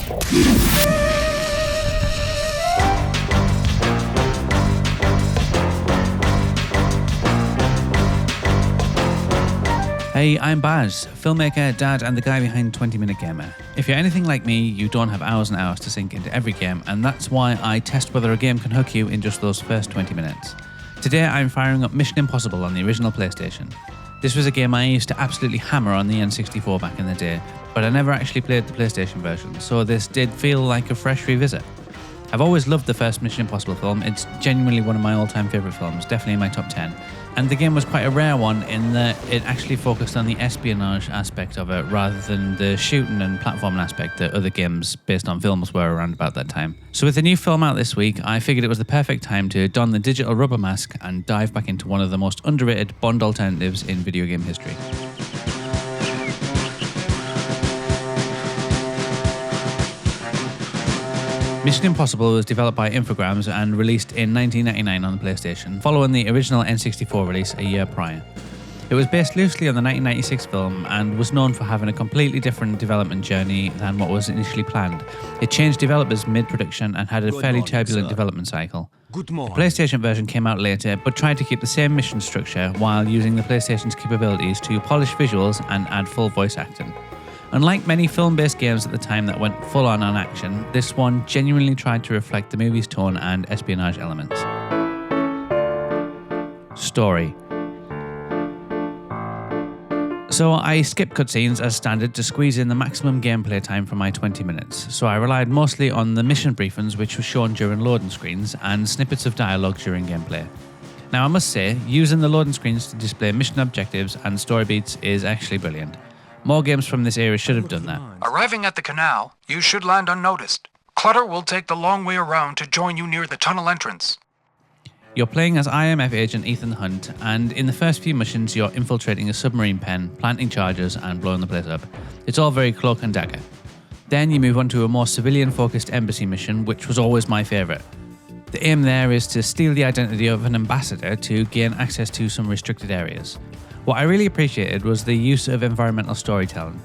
Hey, I'm Baz, filmmaker, dad, and the guy behind 20 Minute Gamer. If you're anything like me, you don't have hours and hours to sink into every game, and that's why I test whether a game can hook you in just those first 20 minutes. Today I'm firing up Mission Impossible on the original PlayStation. This was a game I used to absolutely hammer on the N64 back in the day, but I never actually played the PlayStation version, so this did feel like a fresh revisit. I've always loved the first Mission Impossible film. It's genuinely one of my all-time favourite films, definitely in my top 10. And the game was quite a rare one in that it actually focused on the espionage aspect of it rather than the shooting and platforming aspect that other games based on films were around about that time. So with the new film out this week, I figured it was the perfect time to don the digital rubber mask and dive back into one of the most underrated Bond alternatives in video game history. Mission Impossible was developed by Infogrames and released in 1999 on the PlayStation, following the original N64 release a year prior. It was based loosely on the 1996 film and was known for having a completely different development journey than what was initially planned. It changed developers mid-production and had a fairly turbulent development cycle. The PlayStation version came out later, but tried to keep the same mission structure while using the PlayStation's capabilities to polish visuals and add full voice acting. Unlike many film-based games at the time that went full-on action, this one genuinely tried to reflect the movie's tone and espionage elements. Story. So I skipped cutscenes as standard to squeeze in the maximum gameplay time for my 20 minutes, so I relied mostly on the mission briefings which were shown during loading screens and snippets of dialogue during gameplay. Now I must say, using the loading screens to display mission objectives and story beats is actually brilliant. More games from this era should have done that. Arriving at the canal, you should land unnoticed. Clutter will take the long way around to join you near the tunnel entrance. You're playing as IMF agent Ethan Hunt, and in the first few missions you're infiltrating a submarine pen, planting charges and blowing the place up. It's all very cloak and dagger. Then you move on to a more civilian-focused embassy mission, which was always my favourite. The aim there is to steal the identity of an ambassador to gain access to some restricted areas. What I really appreciated was the use of environmental storytelling.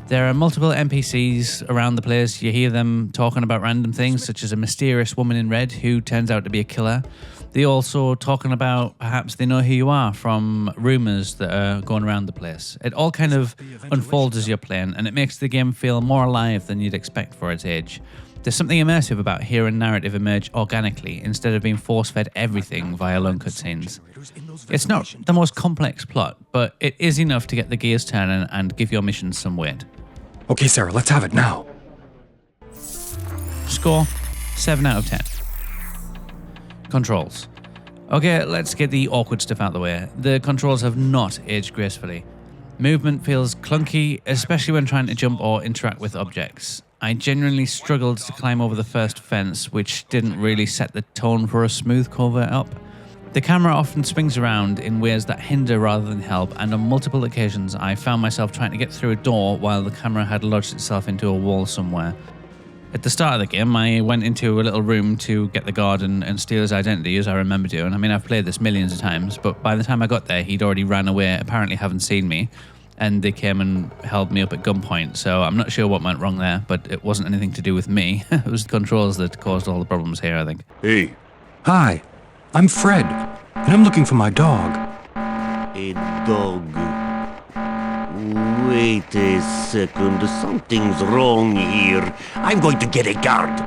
There are multiple NPCs around the place. You hear them talking about random things, such as a mysterious woman in red who turns out to be a killer. They also talking about perhaps they know who you are from rumours that are going around the place. It all kind of unfolds as you're playing, and it makes the game feel more alive than you'd expect for its age. There's something immersive about hearing narrative emerge organically instead of being force-fed everything via long cutscenes. It's not the most complex plot, but it is enough to get the gears turning and give your missions some weight. Okay, Sarah, let's have it now. Score, 7 out of 10. Controls. Okay, let's get the awkward stuff out of the way. The controls have not aged gracefully. Movement feels clunky, especially when trying to jump or interact with objects. I genuinely struggled to climb over the first fence, which didn't really set the tone for a smooth covert up. The camera often swings around in ways that hinder rather than help, and on multiple occasions I found myself trying to get through a door while the camera had lodged itself into a wall somewhere. At the start of the game, I went into a little room to get the guard and steal his identity, as I remember doing. I mean, I've played this millions of times, but by the time I got there, he'd already ran away, apparently haven't seen me. And they came and held me up at gunpoint, so I'm not sure what went wrong there, but it wasn't anything to do with me. It was the controls that caused all the problems here, I think. Hey. Hi, I'm Fred, and I'm looking for my dog. A dog. Wait a second, something's wrong here. I'm going to get a guard.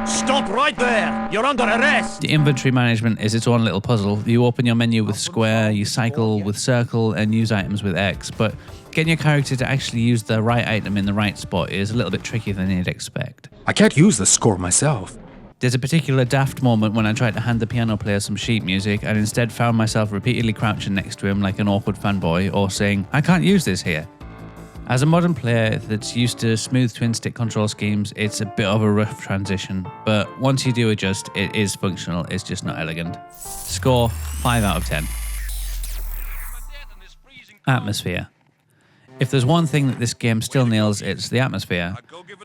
Stop right there! You're under arrest! The inventory management is its own little puzzle. You open your menu with square, you cycle with circle, and use items with X, but getting your character to actually use the right item in the right spot is a little bit trickier than you'd expect. I can't use the score myself. There's a particular daft moment when I tried to hand the piano player some sheet music and instead found myself repeatedly crouching next to him like an awkward fanboy or saying, "I can't use this here." As a modern player that's used to smooth twin-stick control schemes, it's a bit of a rough transition, but once you do adjust, it is functional, it's just not elegant. Score, 5 out of 10. Atmosphere. If there's one thing that this game still nails, it's the atmosphere.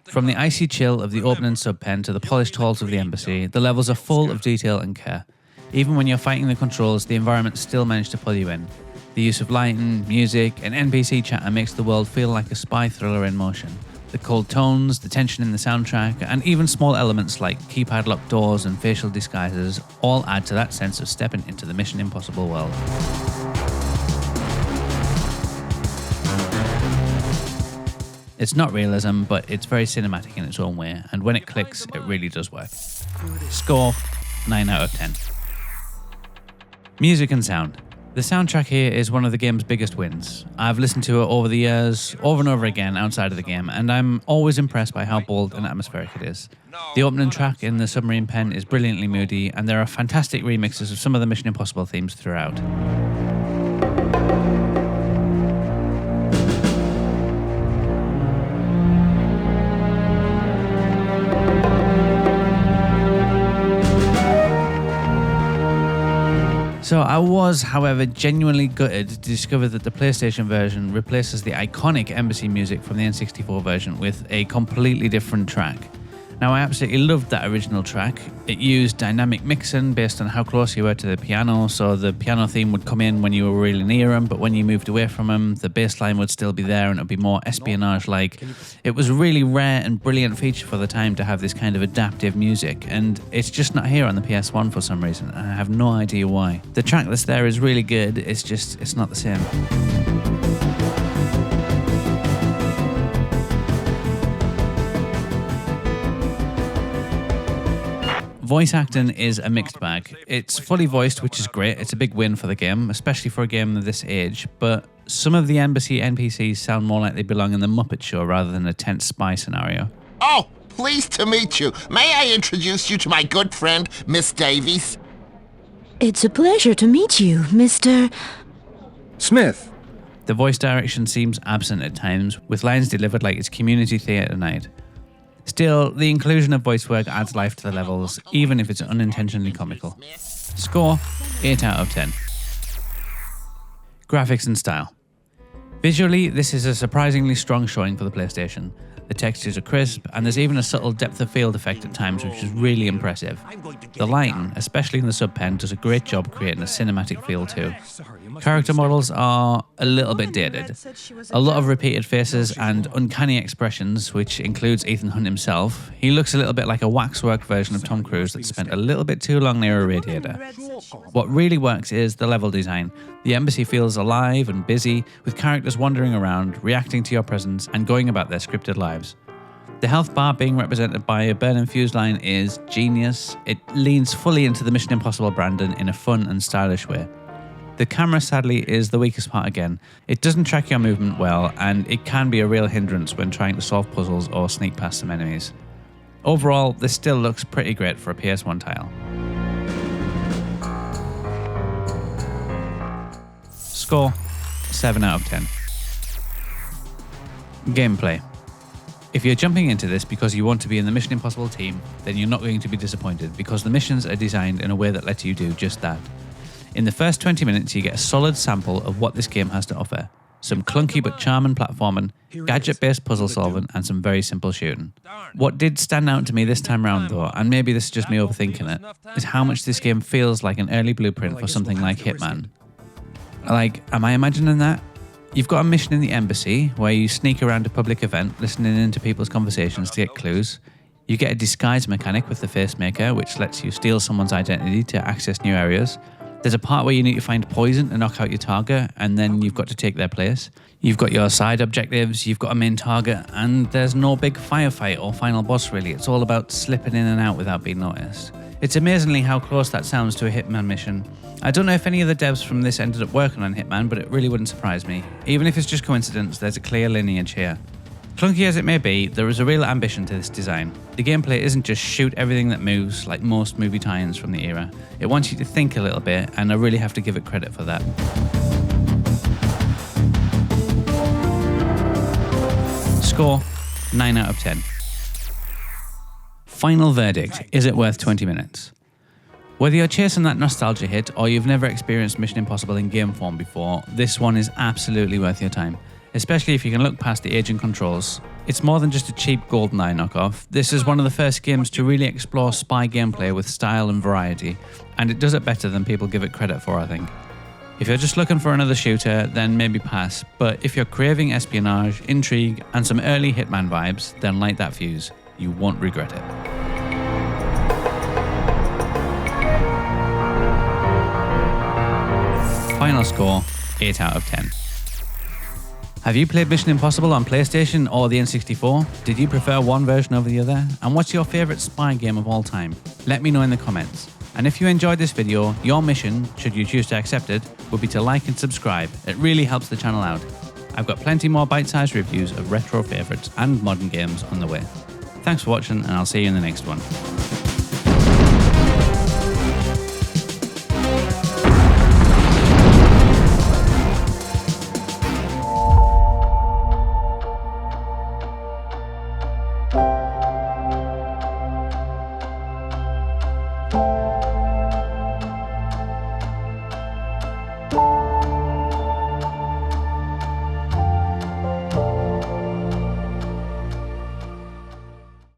From the icy chill of the opening sub-pen to the polished halls of the embassy, the levels are full of detail and care. Even when you're fighting the controls, the environment still managed to pull you in. The use of lighting, music, and NPC chatter makes the world feel like a spy thriller in motion. The cold tones, the tension in the soundtrack, and even small elements like keypad locked doors and facial disguises all add to that sense of stepping into the Mission Impossible world. It's not realism, but it's very cinematic in its own way, and when it clicks, it really does work. Score, 9 out of 10. Music and sound. The soundtrack here is one of the game's biggest wins. I've listened to it over the years, over and over again outside of the game, and I'm always impressed by how bold and atmospheric it is. The opening track in the submarine pen is brilliantly moody, and there are fantastic remixes of some of the Mission Impossible themes throughout. So I was, however, genuinely gutted to discover that the PlayStation version replaces the iconic Embassy music from the N64 version with a completely different track. Now, I absolutely loved that original track. It used dynamic mixing based on how close you were to the piano, so the piano theme would come in when you were really near him, but when you moved away from him, the bass line would still be there and it would be more espionage-like. It was a really rare and brilliant feature for the time to have this kind of adaptive music, and it's just not here on the PS1 for some reason, and I have no idea why. The track that's there is really good, it's not the same. Voice acting is a mixed bag. It's fully voiced, which is great. It's a big win for the game, especially for a game of this age. But some of the Embassy NPCs sound more like they belong in the Muppet Show rather than a tense spy scenario. Oh, pleased to meet you. May I introduce you to my good friend, Miss Davies? It's a pleasure to meet you, Mr. Smith. The voice direction seems absent at times, with lines delivered like it's community theatre night. Still, the inclusion of voice work adds life to the levels, even if it's unintentionally comical. Score, 8 out of 10. Graphics and style. Visually, this is a surprisingly strong showing for the PlayStation. The textures are crisp, and there's even a subtle depth of field effect at times, which is really impressive. The lighting, especially in the sub-pen, does a great job creating a cinematic feel too. Character models are a little bit dated. A lot of repeated faces and uncanny expressions, which includes Ethan Hunt himself. He looks a little bit like a waxwork version of Tom Cruise that spent a little bit too long near a radiator. What really works is the level design. The Embassy feels alive and busy, with characters wandering around, reacting to your presence, and going about their scripted lives. The health bar being represented by a burn and fuse line is genius. It leans fully into the Mission Impossible branding in a fun and stylish way. The camera, sadly, is the weakest part again. It doesn't track your movement well, and it can be a real hindrance when trying to solve puzzles or sneak past some enemies. Overall, this still looks pretty great for a PS1 title. Score, 7 out of 10. Gameplay. If you're jumping into this because you want to be in the Mission Impossible team, then you're not going to be disappointed because the missions are designed in a way that lets you do just that. In the first 20 minutes, you get a solid sample of what this game has to offer. Some clunky but charming platforming, gadget-based puzzle solving, and some very simple shooting. What did stand out to me this time round though, and maybe this is just me overthinking it, is how much this game feels like an early blueprint for something like Hitman. Like, am I imagining that? You've got a mission in the Embassy where you sneak around a public event, listening into people's conversations to get clues. You get a disguise mechanic with the face maker, which lets you steal someone's identity to access new areas. There's a part where you need to find poison to knock out your target, and then you've got to take their place. You've got your side objectives, you've got a main target, and there's no big firefight or final boss really. It's all about slipping in and out without being noticed. It's amazingly how close that sounds to a Hitman mission. I don't know if any of the devs from this ended up working on Hitman, but it really wouldn't surprise me. Even if it's just coincidence, there's a clear lineage here. Clunky as it may be, there is a real ambition to this design. The gameplay isn't just shoot everything that moves like most movie tie-ins from the era. It wants you to think a little bit, and I really have to give it credit for that. Score, 9 out of 10. Final verdict, is it worth 20 minutes? Whether you're chasing that nostalgia hit or you've never experienced Mission Impossible in game form before, this one is absolutely worth your time. Especially if you can look past the aging controls. It's more than just a cheap GoldenEye knockoff. This is one of the first games to really explore spy gameplay with style and variety, and it does it better than people give it credit for, I think. If you're just looking for another shooter, then maybe pass, but if you're craving espionage, intrigue, and some early Hitman vibes, then light that fuse. You won't regret it. Final score, 8 out of 10. Have you played Mission Impossible on PlayStation or the N64? Did you prefer one version over the other? And what's your favourite spy game of all time? Let me know in the comments. And if you enjoyed this video, your mission, should you choose to accept it, would be to like and subscribe. It really helps the channel out. I've got plenty more bite-sized reviews of retro favourites and modern games on the way. Thanks for watching, and I'll see you in the next one. You